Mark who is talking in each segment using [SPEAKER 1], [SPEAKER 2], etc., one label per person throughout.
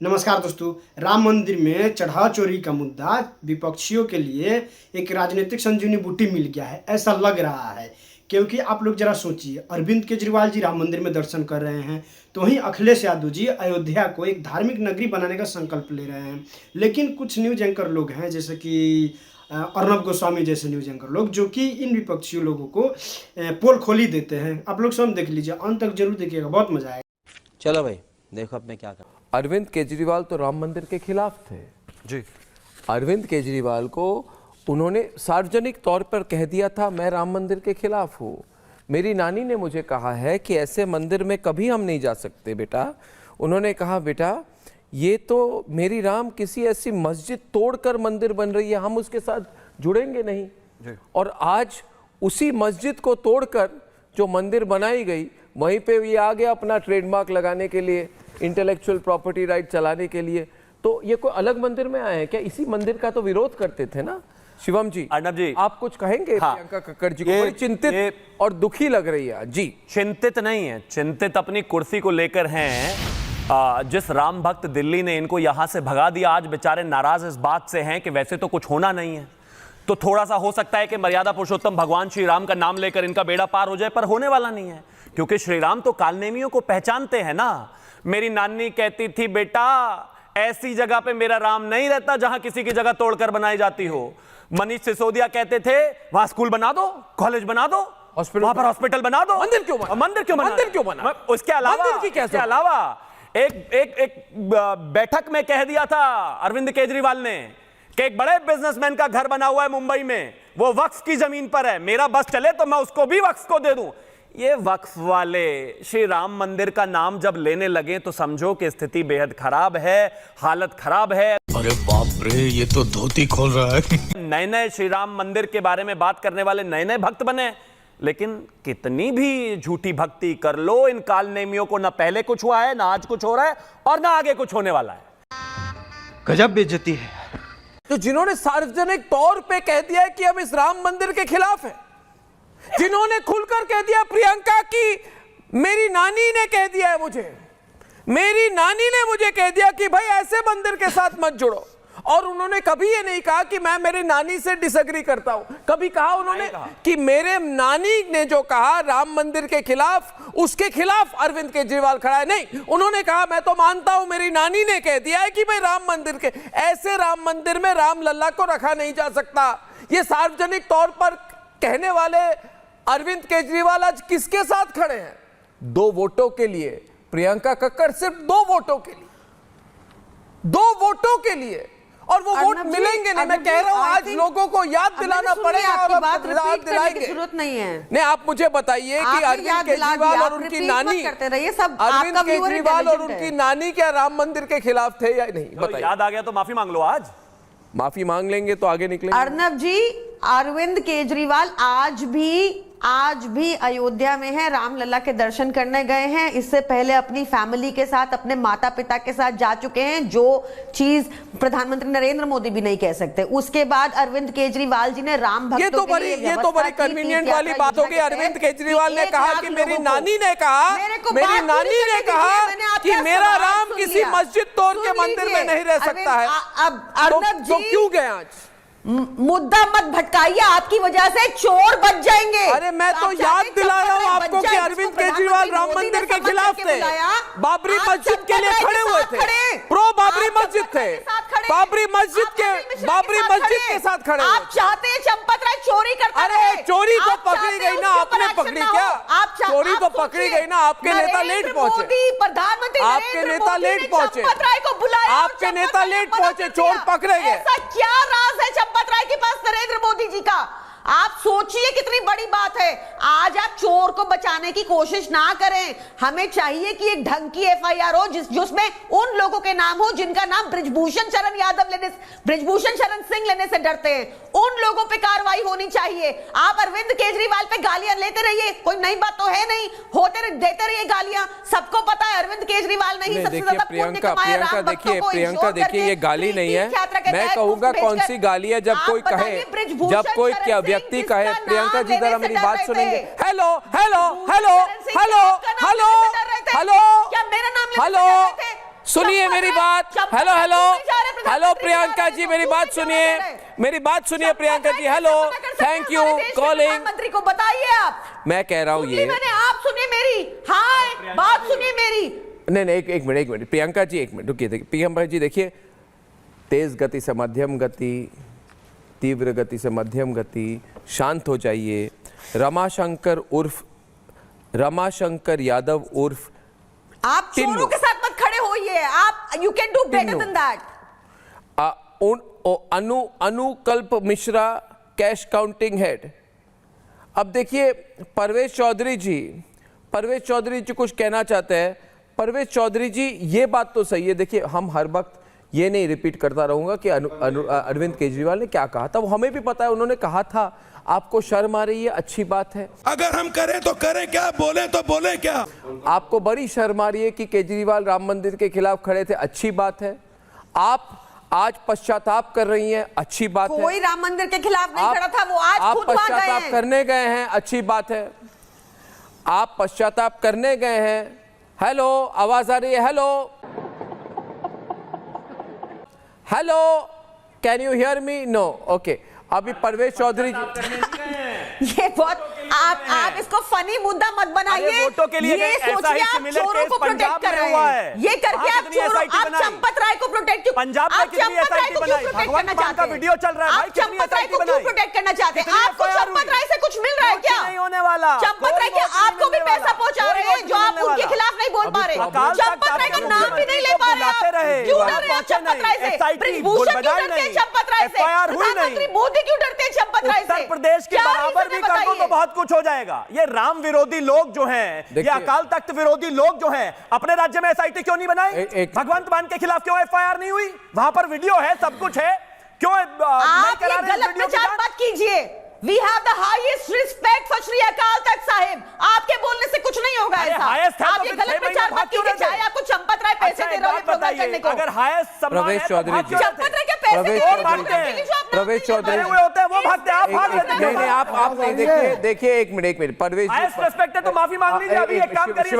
[SPEAKER 1] नमस्कार दोस्तों। राम मंदिर में चढ़ावा चोरी का मुद्दा विपक्षियों के लिए एक राजनीतिक संजीवनी बूटी मिल गया है, ऐसा लग रहा है। क्योंकि आप लोग जरा सोचिए, अरविंद केजरीवाल जी राम मंदिर में दर्शन कर रहे हैं, तो वहीं अखिलेश यादव जी अयोध्या को एक धार्मिक नगरी बनाने का संकल्प ले रहे हैं। लेकिन कुछ न्यूज एंकर लोग हैं, जैसे कि अर्नब गोस्वामी जैसे न्यूज एंकर लोग, जो कि इन विपक्षी लोगों को पोल खोली देते हैं। आप लोग स्वयं देख लीजिए, अंत तक जरूर देखिएगा, बहुत मजा आएगा।
[SPEAKER 2] चलो भाई देखो अब मैं क्या कर।
[SPEAKER 3] अरविंद केजरीवाल तो राम मंदिर के खिलाफ थे
[SPEAKER 2] जी।
[SPEAKER 3] अरविंद केजरीवाल को उन्होंने सार्वजनिक तौर पर कह दिया था, मैं राम मंदिर के खिलाफ हूँ। मेरी नानी ने मुझे कहा है कि ऐसे मंदिर में कभी हम नहीं जा सकते बेटा। उन्होंने कहा बेटा ये तो मेरी राम किसी ऐसी मस्जिद तोड़कर मंदिर बन रही है, हम उसके साथ जुड़ेंगे नहीं जी। और आज उसी मस्जिद को तोड़कर जो मंदिर बनाई गई, वहीं पे ये आ गया अपना ट्रेडमार्क लगाने के लिए, इंटेलेक्चुअल प्रॉपर्टी राइट चलाने के लिए। तो ये कोई अलग मंदिर में आए हैं क्या? इसी मंदिर का तो विरोध करते थे ना। शिवम जी,
[SPEAKER 2] अर्नब जी,
[SPEAKER 3] आप कुछ कहेंगे?
[SPEAKER 2] हाँ,
[SPEAKER 3] प्रियंका कक्कड़ जी को बड़ी चिंतित और दुखी लग रही है जी।
[SPEAKER 2] चिंतित नहीं है, चिंतित अपनी कुर्सी को लेकर हैं। जिस राम भक्त दिल्ली ने इनको यहां से भगा दिया, आज बेचारे नाराज इस बात से हैं कि वैसे तो कुछ होना नहीं है, तो थोड़ा सा हो सकता है कि मर्यादा पुरुषोत्तम भगवान श्री राम का नाम लेकर इनका बेड़ा पार हो जाए, पर होने वाला नहीं है। क्योंकि श्री राम तो कालनेमियों को पहचानते हैं ना। मेरी नानी कहती थी, बेटा ऐसी जगह पे मेरा राम नहीं रहता जहां किसी की जगह तोड़कर बनाई जाती हो। मनीष सिसोदिया कहते थे, वहां स्कूल बना दो, कॉलेज बना दो, वहां पर हॉस्पिटल बना दो।
[SPEAKER 3] मंदिर क्यों बना?
[SPEAKER 2] मंदिर क्यों बना? उसके अलावा एक बैठक में कह दिया था अरविंद केजरीवाल ने कि एक बड़े बिजनेसमैन का घर बना हुआ है मुंबई में, वो वक्फ की जमीन पर है, मेरा बस चले तो मैं उसको भी वक्फ को दे दूं। ये वक्फ वाले श्री राम मंदिर का नाम जब लेने लगे तो समझो कि स्थिति बेहद खराब है, हालत खराब है।
[SPEAKER 4] अरे बाप रे, ये तो धोती खोल रहा है।
[SPEAKER 2] नए नए श्री राम मंदिर के बारे में बात करने वाले नए नए भक्त बने, लेकिन कितनी भी झूठी भक्ति कर लो, इन कालनेमियों को ना पहले कुछ हुआ है, ना आज कुछ हो रहा है और ना आगे कुछ होने वाला है।
[SPEAKER 4] गजब बेइज्जती है।
[SPEAKER 3] तो जिन्होंने सार्वजनिक तौर पे कह दिया है कि हम इस राम मंदिर के खिलाफ हैं, जिन्होंने खुलकर कह दिया प्रियंका की मेरी नानी ने कह दिया है मुझे, मेरी नानी ने मुझे कह दिया कि भाई ऐसे मंदिर के साथ मत जुड़ो। और उन्होंने कभी ये नहीं कहा कि मैं मेरी नानी से डिसएग्री करता हूं। कभी कहा उन्होंने कि मेरे नानी ने जो कहा राम मंदिर के खिलाफ, उसके खिलाफ अरविंद केजरीवाल खड़ा है? नहीं, उन्होंने कहा मैं तो मानता हूं मेरी नानी ने कह दिया है कि मैं राम मंदिर के, ऐसे राम मंदिर में राम लल्ला को रखा नहीं जा सकता। ये सार्वजनिक तौर पर कहने वाले अरविंद केजरीवाल आज किसके साथ खड़े हैं? 2 वोटों के लिए। प्रियंका कक्कड़ सिर्फ 2 वोटों के लिए, 2 वोटों के लिए, और वो वोट मिलेंगे नहीं। मैं कह रहा हूं आज लोगों को याद दिलाना पड़ेगा और आप याद दिलाएंगे।
[SPEAKER 5] जरूरत नहीं है।
[SPEAKER 3] नहीं, आप मुझे बताइए कि अरविंद केजरीवाल और उनकी नानी, अरविंद केजरीवाल और उनकी नानी क्या राम मंदिर के खिलाफ थे या नहीं? बताइए।
[SPEAKER 2] याद आ गया तो माफी मांग लो। आज
[SPEAKER 3] माफी मांग लेंगे तो आगे निकलेंगे।
[SPEAKER 5] अर्नब जी, अरविंद केजरीवाल आज भी अयोध्या में है, रामलला के दर्शन करने गए हैं। इससे पहले अपनी फैमिली के साथ, अपने माता पिता के साथ जा चुके हैं, जो चीज प्रधानमंत्री नरेंद्र मोदी भी नहीं कह सकते। उसके बाद अरविंद केजरीवाल जी ने राम भक्तों
[SPEAKER 3] ये तो बड़ी कन्वीनियंट वाली बात होगी। अरविंद केजरीवाल ने कहा कि मेरी नानी ने कहा कि मेरा राम किसी मस्जिद तोड़ के मंदिर में नहीं रह सकता है।
[SPEAKER 5] अब अर्नब जी,
[SPEAKER 3] तो क्यों गए आज?
[SPEAKER 5] मुद्दा मत भटकाइए, आपकी वजह से चोर बच जाएंगे।
[SPEAKER 3] अरे मैं तो याद दिला रहा हूँ आपको कि अरविंद केजरीवाल राम मंदिर के खिलाफ थे, बाबरी मस्जिद के लिए खड़े हुए थे, प्रो बाबरी मस्जिद थे, बाबरी मस्जिद के साथ खड़े।
[SPEAKER 5] आप चाहते हैं चंपत राय चोरी करता है?
[SPEAKER 3] अरे चोरी तो पकड़ी गई ना, आपने पकड़ी क्या? चोरी तो पकड़ी गई ना, आपके नेता लेट पहुंचे,
[SPEAKER 5] प्रधानमंत्री
[SPEAKER 3] आपके नेता लेट पहुंचे, आपके नेता लेट पहुंचे, चोर पकड़े गए।
[SPEAKER 5] ऐसा क्या राज है चंपत राय के पास नरेंद्र मोदी जी का? आप सोचिए कितनी बड़ी बात है। आज आप चोर को बचाने की कोशिश ना करें। हमें चाहिए कि एक ढंग की एफआईआर हो जिसमें उन लोगों के नाम हो जिनका नाम ब्रिजभूषण शरण सिंह लेने से डरते हैं। उन लोगों पे कार्रवाई होनी चाहिए। आप अरविंद केजरीवाल पे गालियां लेते रहिए, कोई नई बात तो है नहीं, देते रहिए गालियां। सबको पता है अरविंद केजरीवाल नहीं सबसे ज्यादा पुण्य कमाया राम भक्तों को।
[SPEAKER 3] प्रियंका देखिए, ये गाली नहीं है। मैं कहूंगा कौन सी गाली है जब कोई कहे, जब कोई क्या व्यक्ति कहे। प्रियंका जी जरा मेरी बात सुनेंगे। Hello hello hello hello hello hello hello, सुनिए मेरी बात। Hello hello hello Priyanka ji, मेरी बात सुनिए, मेरी बात सुनिए Priyanka ji. Hello, thank you calling.
[SPEAKER 5] मंत्री को बताइए आप।
[SPEAKER 3] मैं कह रहा हूँ ये,
[SPEAKER 5] मैंने, आप सुनिए मेरी, हाँ बात सुनिए मेरी।
[SPEAKER 3] नहीं एक मिनट प्रियंका जी, एक मिनट रुकिए। देखिए प्रियंका जी, देखिए तेज गति से मध्यम गति, तीव्र गति से मध्यम गति, शांत हो जाइए। रमाशंकर यादव उर्फ
[SPEAKER 5] आप चोरों के साथ मत खड़े होइए। आप, you can do better than that. Anukalp Mishra cash counting head. अब देखिए परवेज चौधरी जी कुछ कहना चाहते हैं। परवेज चौधरी जी, ये बात तो सही है। देखिए हम हर वक्त ये नहीं रिपीट करता रहूंगा कि अरविंद केजरीवाल ने क्या कहा था, वो हमें भी पता है। उन्होंने कहा था आपको शर्म आ रही है, अच्छी बात है।
[SPEAKER 6] अगर हम करें तो करें क्या, बोले तो बोले क्या।
[SPEAKER 3] आपको बड़ी शर्म आ रही है कि केजरीवाल राम मंदिर के खिलाफ खड़े थे, अच्छी बात है। आप आज पश्चाताप कर रही हैं, अच्छी बात है।
[SPEAKER 5] कोई राम मंदिर के खिलाफ नहीं खड़ा था, वो आज खुद वहां गए हैं।
[SPEAKER 3] पश्चाताप करने गए हैं, अच्छी बात है। आप पश्चाताप करने गए हैं। हेलो, आवाज आ रही है? Hello, can you hear me? No, okay. अभी परवेज चौधरी
[SPEAKER 5] ये बहुत, आप इसको फनी मुद्दा मत बनाइए।
[SPEAKER 2] वोटों के लिए
[SPEAKER 5] ये सोचिए आप चोरों को प्रोटेक्ट कर रहे हैं। ये करके आप चंपत राय को प्रोटेक्ट,
[SPEAKER 2] पंजाब में कितनी एसआईटी बनाई? भगवंत मान का वीडियो चल रहा है भाई, कितनी एसआईटी बनाई?
[SPEAKER 5] प्रोटेक्ट करना चाहते हैं? आपको चंपत राय से कुछ मिल रहा है क्या?
[SPEAKER 2] नहीं होने वाला।
[SPEAKER 5] चंपत राय के आपको भी पैसा पहुंचा रहे हैं जो आप उनके खिलाफ नहीं बोल पा रहे। चंपत राय का नाम भी नहीं ले पा रहे। क्यों डर रहे हैं चंपत राय से? ब्रिजभूषण क्यों डरते हैं चंपत राय से? प्रधानमंत्री मोदी क्यों डरते हैं चंपत राय से?
[SPEAKER 2] उत्तर प्रदेश के बराबर भी कर दो तो बहुत कुछ हो जाएगा। ये राम विरोधी लोग जो हैं, ये अकाल तख्त विरोधी लोग जो हैं, अपने राज्य में एसआईटी क्यों नहीं बनाई? भगवंत मान के खिलाफ क्यों एफआईआर नहीं हुई? वहां पर वीडियो है, सब कुछ है, क्यों
[SPEAKER 5] आप ये गलत प्रचार मत कीजिए। We have the highest respect for Shri Akal Takht Sahib. आपके बोलने से कुछ नहीं होगा ऐसा। आप ये गलत प्रचार मत कीजिए, चाहे आपको चंपत राय पैसे दे रहे हो प्रोग्राम करने को।
[SPEAKER 2] अगर हाईएस्ट
[SPEAKER 3] प्रवेश चौधरी जी,
[SPEAKER 5] चंपत राय के पैसे दे रहे हो
[SPEAKER 3] प्रवेश चौधरी
[SPEAKER 2] हुए होते हैं, वो भागते हैं, आप भाग रहे हैं।
[SPEAKER 3] नहीं आप नहीं, देखिए एक मिनट परवेज
[SPEAKER 2] हाईएस्ट रेस्पेक्ट है तो माफी मांग लीजिए। अभी एक काम करिए,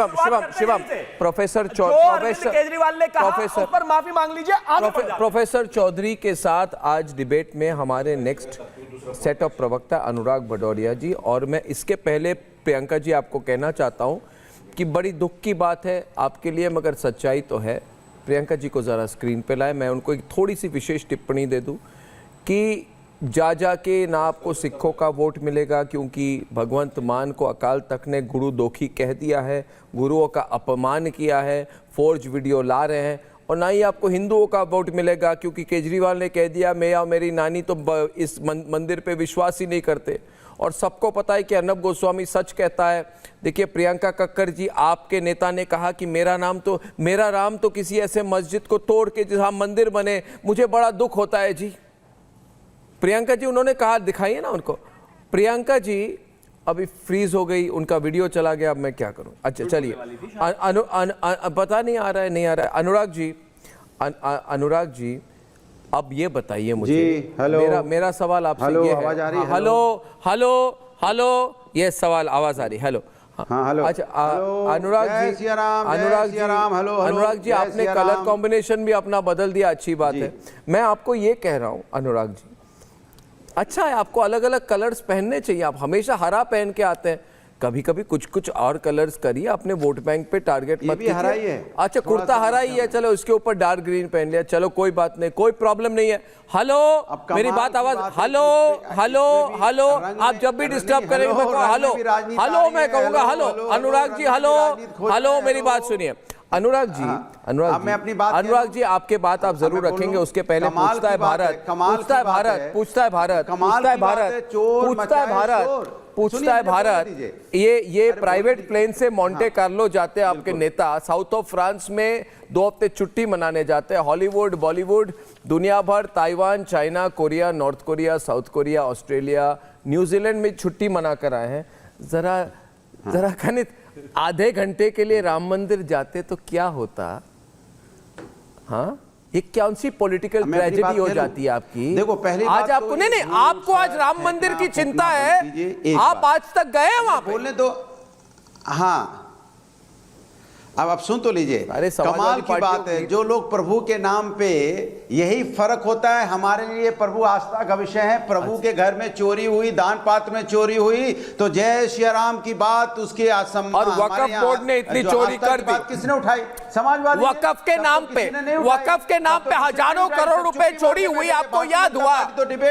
[SPEAKER 3] शिवम प्रोफेसर
[SPEAKER 2] केजरीवाल ने कहा उस पर माफी मांग लीजिए।
[SPEAKER 3] प्रोफेसर चौधरी के साथ आज डिबेट में हमारे नेक्स्ट सेट ऑफ प्रवक्ता अनुराग भदौरिया जी, और मैं इसके पहले प्रियंका जी आपको कहना चाहता हूं कि बड़ी दुख की बात है आपके लिए, मगर सच्चाई तो है। प्रियंका जी को ज़रा स्क्रीन पे लाए, मैं उनको एक थोड़ी सी विशेष टिप्पणी दे दूं कि जा के ना आपको सिखों का वोट मिलेगा, क्योंकि भगवंत मान को अकाल तख्त ने गुरु दोखी कह दिया है, गुरुओं का अपमान किया है, फोर्ज वीडियो ला रहे हैं, और ना ही आपको हिंदुओं का वोट मिलेगा, क्योंकि केजरीवाल ने कह दिया मैं और मेरी नानी तो इस मंदिर पे विश्वास ही नहीं करते। और सबको पता है कि अर्नब गोस्वामी सच कहता है। देखिए प्रियंका कक्कर जी, आपके नेता ने कहा कि मेरा राम तो किसी ऐसे मस्जिद को तोड़ के जहाँ मंदिर बने, मुझे बड़ा दुख होता है जी। प्रियंका जी उन्होंने कहा, दिखाइए ना उनको। प्रियंका जी अभी फ्रीज हो गई, उनका वीडियो चला गया, अब मैं क्या करूं? अच्छा चलिए, पता नहीं आ रहा है। अनुराग जी अब ये बताइए मुझे, मेरा सवाल आपसे ये है। हेलो, ये सवाल आवाज आ रही? हेलो, हाँ हेलो। अच्छा अनुराग जी आपने कलर कॉम्बिनेशन भी अपना बदल दिया, अच्छी बात है। मैं आपको ये कह रहा हूँ अनुराग जी, अच्छा है आपको अलग अलग कलर्स पहनने चाहिए। आप हमेशा हरा पहन के आते हैं, कभी कभी कुछ और कलर्स करिए, अपने वोट बैंक पे टारगेट मत कीजिए। अच्छा कुर्ता हरा ही है, चलो इसके ऊपर डार्क ग्रीन पहन लिया, चलो कोई बात नहीं, कोई प्रॉब्लम नहीं है। हेलो, मेरी बात आवाज, हेलो, आप जब भी डिस्टर्ब करेंगे मैं हेलो मैं कहूंगा हेलो। अनुराग जी हेलो, मेरी बात सुनिए। अनुराग जी आपके बात आप जरूर रखेंगे, उसके पहले पूछता है भारत, ये प्राइवेट प्लेन से मोंटे कार्लो जाते हैं आपके नेता, साउथ ऑफ फ्रांस में 2 हफ्ते छुट्टी मनाने जाते हैं, हॉलीवुड, बॉलीवुड, दुनिया भर, Taiwan, China, Korea, north Korea, south Korea, Australia, New Zealand में छुट्टी मना कर आए हैं। जरा खनित आधे घंटे के लिए राम मंदिर जाते तो क्या होता? हाँ, ये कौन सी पॉलिटिकल ट्रेजेडी हो जाती है आपकी?
[SPEAKER 7] देखो पहले
[SPEAKER 3] आज आपको नहीं आपको आज राम मंदिर की चिंता है, आप आज तक गए हैं वहां
[SPEAKER 7] बोलने दो। हाँ अब आप सुन तो लीजिए,
[SPEAKER 3] अरे समाजवादी
[SPEAKER 7] कमाल की
[SPEAKER 3] पार्टियों
[SPEAKER 7] बात है,
[SPEAKER 3] की-
[SPEAKER 7] जो लोग प्रभु के नाम पे, यही फर्क होता है। हमारे लिए प्रभु आस्था का विषय है। प्रभु के घर में चोरी हुई, दान पात्र में चोरी हुई, तो जय श्री राम की बात, उसके
[SPEAKER 3] और वक्फ बोर्ड ने इतनी चोरी कर दी,
[SPEAKER 7] किसने उठाई? समाजवादी ने।
[SPEAKER 3] वक्फ के नाम पे,
[SPEAKER 7] किसी ने नहीं उठाई।
[SPEAKER 3] वक्फ के नाम पे हजारों करोड़ रुपए चोरी हुई, आपको याद हुआ?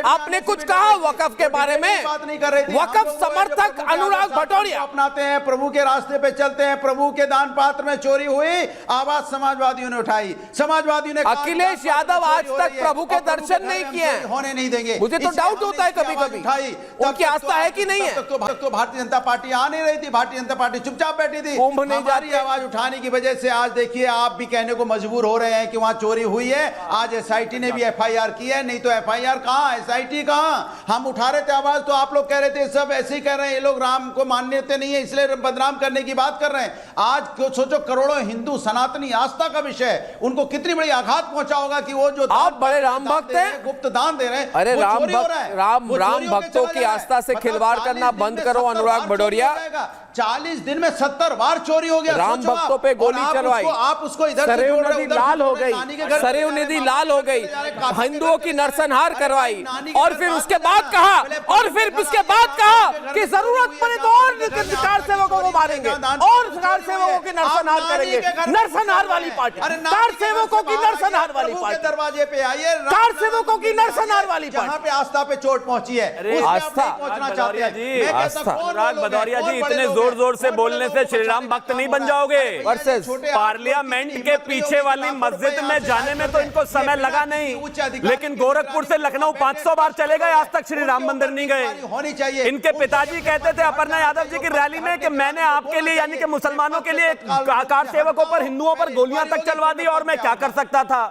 [SPEAKER 3] आपने कुछ कहा वक्फ के बारे में?
[SPEAKER 7] बात नहीं कर रहे थे।
[SPEAKER 3] वक्फ समर्थक अनुराग भटौरिया
[SPEAKER 7] अपनाते हैं, प्रभु के रास्ते पे चलते हैं, प्रभु के दान पात्र में चोरी हुई, आवाज समाजवादियों ने उठाई। समाजवादियों ने कहा,
[SPEAKER 3] अखिलेश यादव आज
[SPEAKER 7] चोरी हो
[SPEAKER 3] तक
[SPEAKER 7] रही है
[SPEAKER 3] प्रभु के
[SPEAKER 7] और प्रभु
[SPEAKER 3] दर्शन
[SPEAKER 7] घर
[SPEAKER 3] नहीं
[SPEAKER 7] में
[SPEAKER 3] किए हैं।
[SPEAKER 7] चोरी होने नहीं देंगे।
[SPEAKER 3] मुझे तो
[SPEAKER 7] इसलिए
[SPEAKER 3] डाउट
[SPEAKER 7] हमने
[SPEAKER 3] होता है
[SPEAKER 7] इसकी
[SPEAKER 3] कभी
[SPEAKER 7] आवाज
[SPEAKER 3] कभी
[SPEAKER 7] उठाई।
[SPEAKER 3] उनकी आस्था है कि नहीं है।
[SPEAKER 7] तब तक तो भारतीय जनता पार्टी आ नहीं रही थी, भारतीय जनता पार्टी चुपचाप बैठी थी।
[SPEAKER 3] कुंभ नहीं
[SPEAKER 7] हमारी
[SPEAKER 3] जाते।
[SPEAKER 7] आवाज उठाने की वजह से आज देखिए आप भी कहने को मजबूर हो रहे हैं कि वहां चोरी हुई है। आज एसआईटी ने भी एफआईआर की है, नहीं तो एफआईआर कहां, एसआईटी कहां? हम उठा रहे थे आवाज, तो आप लोग कह रहे थे सब ऐसे ही कह रहे हैं, ये लोग राम को मान्यता नहीं है इसलिए बदनाम करने की बात कर रहे हैं। आज सोचो, करोड़ों हिंदू सनातनी आस्था का विषय है, उनको कितनी बड़ी आघात पहुंचा होगा कि वो जो
[SPEAKER 3] आप बड़े राम भक्त हैं,
[SPEAKER 7] गुप्त दान दे रहे हैं,
[SPEAKER 3] अरे
[SPEAKER 7] वो
[SPEAKER 3] राम
[SPEAKER 7] चोरी हो
[SPEAKER 3] भक्त,
[SPEAKER 7] रहा है।
[SPEAKER 3] राम
[SPEAKER 7] वो
[SPEAKER 3] राम
[SPEAKER 7] चोरी होके
[SPEAKER 3] भक्तों
[SPEAKER 7] चला
[SPEAKER 3] की
[SPEAKER 7] जा रहा है।
[SPEAKER 3] आस्था से
[SPEAKER 7] मतलब
[SPEAKER 3] खिलवाड़
[SPEAKER 7] 40
[SPEAKER 3] करना
[SPEAKER 7] दिन
[SPEAKER 3] बंद
[SPEAKER 7] में
[SPEAKER 3] करो
[SPEAKER 7] 70
[SPEAKER 3] अनुराग
[SPEAKER 7] बार चोरी
[SPEAKER 3] भदौरिया।
[SPEAKER 7] हो जाएगा। 40 दिन में 70 बार चोरी हो गया।
[SPEAKER 3] राम
[SPEAKER 7] सोचो आप।
[SPEAKER 3] भक्तों पे गोली
[SPEAKER 7] और आप
[SPEAKER 3] चलवाई,
[SPEAKER 7] आप उसको इधर से
[SPEAKER 3] सरयू
[SPEAKER 7] जोड़ रहे,
[SPEAKER 3] नदी
[SPEAKER 7] उधर से
[SPEAKER 3] लाल हो
[SPEAKER 7] जोड़ रहे,
[SPEAKER 3] गई,
[SPEAKER 7] नानी के घर
[SPEAKER 3] सरयू
[SPEAKER 7] चले जा
[SPEAKER 3] नदी
[SPEAKER 7] रहे,
[SPEAKER 3] लाल हो गई,
[SPEAKER 7] काफी
[SPEAKER 3] हिंदुओं की नरसंहार करवाई,
[SPEAKER 7] नानी के
[SPEAKER 3] और
[SPEAKER 7] घर
[SPEAKER 3] फिर
[SPEAKER 7] बात
[SPEAKER 3] उसके
[SPEAKER 7] कर
[SPEAKER 3] बाद
[SPEAKER 7] रहा
[SPEAKER 3] कहा,
[SPEAKER 7] है। पहले
[SPEAKER 3] और फिर
[SPEAKER 7] पहले
[SPEAKER 3] उसके
[SPEAKER 7] घर
[SPEAKER 3] बाद
[SPEAKER 7] में
[SPEAKER 3] कहा
[SPEAKER 7] घर
[SPEAKER 3] कि
[SPEAKER 7] में
[SPEAKER 3] जरूरत
[SPEAKER 7] चोरी
[SPEAKER 3] पड़े
[SPEAKER 7] हुई
[SPEAKER 3] तो
[SPEAKER 7] है,
[SPEAKER 3] और कार सेवकों को मारेंगे और कार सेवकों की नरसंहार करेंगे। नरसंहार वाली पार्टी, कार सेवकों की नरसंहार वाली पार्टी,
[SPEAKER 7] दरवाजे पे आइए,
[SPEAKER 3] कार सेवकों की नरसंहार वाली
[SPEAKER 7] जहां
[SPEAKER 3] पार्टी।
[SPEAKER 7] पे आस्था पे चोट पहुंची है,
[SPEAKER 2] अरे
[SPEAKER 7] उसमें आप
[SPEAKER 3] आस्था।
[SPEAKER 7] नहीं पहुंचना चाहते हैं।
[SPEAKER 2] जी,
[SPEAKER 7] मैं कहता
[SPEAKER 3] आस्था।
[SPEAKER 7] कौन वो
[SPEAKER 2] अनुराग
[SPEAKER 7] लोग हैं,
[SPEAKER 2] भदौरिया
[SPEAKER 7] कौन
[SPEAKER 2] जी,
[SPEAKER 7] बड़े
[SPEAKER 2] इतने
[SPEAKER 7] लोग
[SPEAKER 2] जोर
[SPEAKER 7] हैं,
[SPEAKER 2] जोर से
[SPEAKER 7] कौन
[SPEAKER 2] बोलने
[SPEAKER 7] बड़े
[SPEAKER 2] से
[SPEAKER 7] लोगों को
[SPEAKER 2] श्री राम
[SPEAKER 7] बचाने
[SPEAKER 2] भक्त
[SPEAKER 7] का
[SPEAKER 2] नहीं
[SPEAKER 7] काम
[SPEAKER 2] बन
[SPEAKER 7] हो रहा है।
[SPEAKER 2] जाओगे।
[SPEAKER 7] अरे
[SPEAKER 3] वर्सेस
[SPEAKER 7] छोटे आप लोग
[SPEAKER 2] पार्लियामेंट
[SPEAKER 7] कितनी
[SPEAKER 2] के
[SPEAKER 7] हिम्मत
[SPEAKER 2] पीछे
[SPEAKER 7] होगी,
[SPEAKER 2] वाली
[SPEAKER 7] लाखों
[SPEAKER 2] मस्जिद
[SPEAKER 7] रुपए
[SPEAKER 2] में
[SPEAKER 7] यहाँ से
[SPEAKER 2] जाने में तो
[SPEAKER 7] करते
[SPEAKER 2] इनको
[SPEAKER 7] हैं।
[SPEAKER 2] समय
[SPEAKER 7] ये
[SPEAKER 2] लगा
[SPEAKER 7] बिना
[SPEAKER 2] नहीं,
[SPEAKER 7] किसी उच्च अधिकारी
[SPEAKER 2] लेकिन
[SPEAKER 7] की
[SPEAKER 2] गोरखपुर से लखनऊ 500 बार चले गए, आज तक श्री राम मंदिर नहीं गए।
[SPEAKER 7] होनी चाहिए।
[SPEAKER 2] इनके पिताजी कहते थे अपर्णा यादव जी की रैली में कि मैंने आपके लिए यानी कि मुसलमानों के लिए कार सेवकों पर, हिंदुओं पर गोलियां तक चलवा दी और मैं क्या कर सकता था।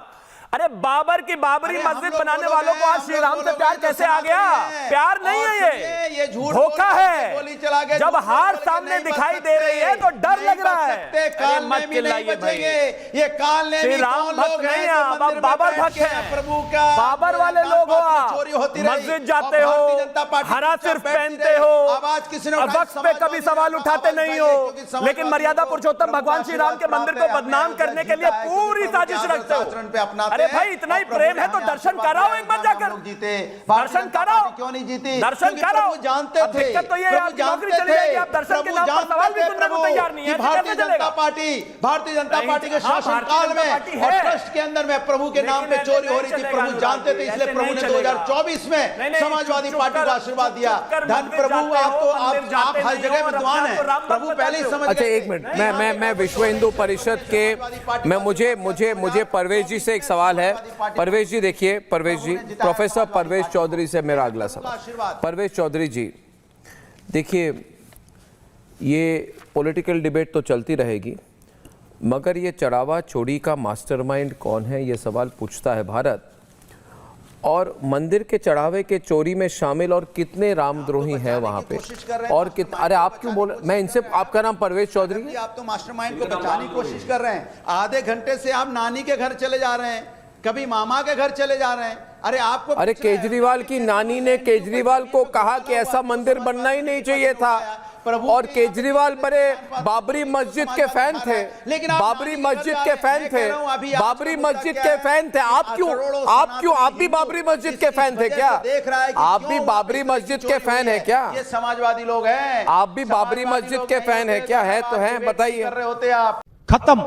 [SPEAKER 2] अरे बाबर की बाबरी मस्जिद बनाने वालों को आज श्री राम से प्यार कैसे आ गया? प्यार नहीं है, ये धोखा है। जब हार सामने दिखाई दे रही है तो डर लग रहा है। अरे मत चिल्लाइए भाई,
[SPEAKER 7] ये काल ने
[SPEAKER 2] श्री राम भक्त नहीं है, आप बाबर भक्त हैं।
[SPEAKER 7] प्रभु का
[SPEAKER 2] बाबर वाले लोग हो आप, मस्जिद जाते हो, हरा सिर्फ पहनते हो, वक्त पे कभी सवाल उठाते नहीं हो, लेकिन मर्यादा पुरुषोत्तम भगवान श्री राम के मंदिर को बदनाम करने के लिए पूरी साजिश रखते हो। अरे भाई इतना ही प्रेम है तो दर्शन कराओ एक बार जाकर, दर्शन कराओ,
[SPEAKER 7] क्यों नहीं जीती?
[SPEAKER 2] दर्शन कराओ।
[SPEAKER 7] जानते
[SPEAKER 2] अब
[SPEAKER 7] थे,
[SPEAKER 2] दिक्कत तो ये है आपकी नौकरी चली जाएगी, आप दर्शन के नाम पर सवाल भी सुनने को तैयार नहीं है।
[SPEAKER 7] भारतीय जनता पार्टी के शासनकाल में और ट्रस्ट के अंदर में प्रभु के नाम पे चोरी हो रही थी, प्रभु जानते थे, इसलिए प्रभु ने 2024 में समाजवादी पार्टी को आशीर्वाद दिया। धन प्रभु, आप हर जगह विद्वान हैं, प्रभु पहले ही समझ गए।
[SPEAKER 3] अच्छा एक मिनट, मैं विश्व हिंदू परिषद के, मैं मुझे परवेश जी से एक सवाल है। परवेश जी देखिए, परवेश जी, प्रोफेसर परवेश चौधरी से मेरा अगला सवाल। परवेश चौधरी जी देखिए, ये पॉलिटिकल डिबेट तो चलती रहेगी, मगर ये चढ़ावा चोरी का मास्टरमाइंड कौन है, ये सवाल पूछता है भारत। और मंदिर के चढ़ावे के चोरी में शामिल और कितने रामद्रोही हैं वहां पे, और अरे आप क्यों बोल, मैं इनसे, आपका नाम परवेश चौधरी है?
[SPEAKER 7] आप तो मास्टरमाइंड को बचाने की कोशिश कर रहे हैं। आधे घंटे से आप नानी के घर चले जा रहे हैं, कभी मामा के घर चले जा रहे हैं। अरे आपको,
[SPEAKER 3] अरे केजरीवाल की नानी ने केजरीवाल को कहा कि ऐसा मंदिर बनना ही नहीं चाहिए था, और केजरीवाल बड़े बाबरी मस्जिद के फैन थे, बाबरी मस्जिद के फैन थे, बाबरी मस्जिद के फैन थे। आप भी बाबरी मस्जिद के फैन थे क्या? आप भी बाबरी मस्जिद के फैन है क्या?
[SPEAKER 7] ये समाजवादी लोग हैं।
[SPEAKER 3] आप भी बाबरी मस्जिद के फैन है क्या? है तो है, बताइए।
[SPEAKER 7] कर रहे होते आप।
[SPEAKER 8] खत्म,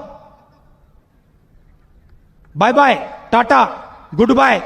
[SPEAKER 8] bye bye, tata, good bye.